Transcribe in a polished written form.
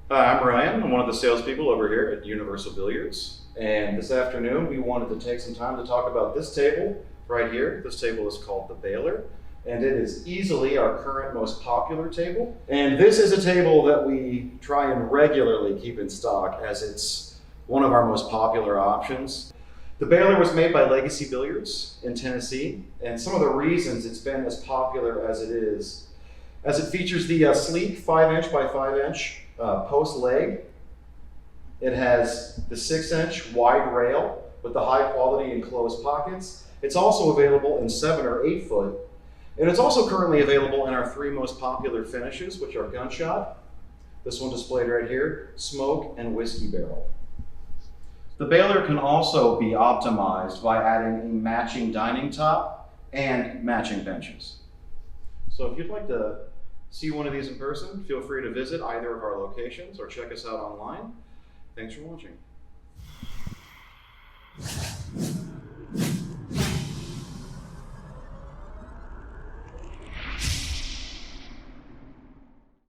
Hi, I'm Ryan. I'm one of the salespeople over here at Universal Billiards. And this afternoon, we wanted to take some time to talk about this table right here. This table is called the Baylor, and it is easily our current most popular table. And this is a table that we try and regularly keep in stock as it's one of our most popular options. The Baylor was made by Legacy Billiards in Tennessee, and some of the reasons it's been as popular as it is, as it features the sleek 5" by 5" post leg. It has the 6" wide rail with the high quality enclosed pockets. It's also available in 7 or 8 foot. And it's also currently available in our 3 most popular finishes, which are gunshot, this one displayed right here, smoke, and whiskey barrel. The Baylor can also be optimized by adding a matching dining top and matching benches. So if you'd like to see one of these in person, feel free to visit either of our locations or check us out online. Thanks for watching.